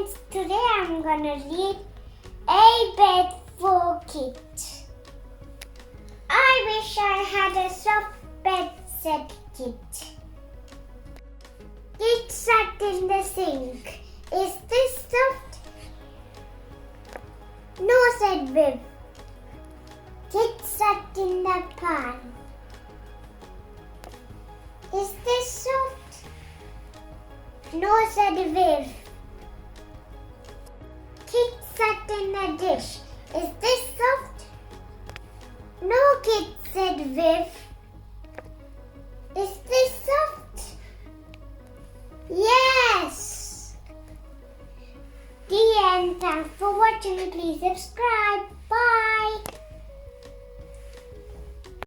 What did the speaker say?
friends, today I'm gonna read A Bed for Kids. I wish I had a soft bed, said Kit. Kit sat in the sink. Is this soft? No, said Viv. Kit sat in the pan. Is this soft? No, said Viv. Kit sat in a dish. Is this soft? No, Kit, said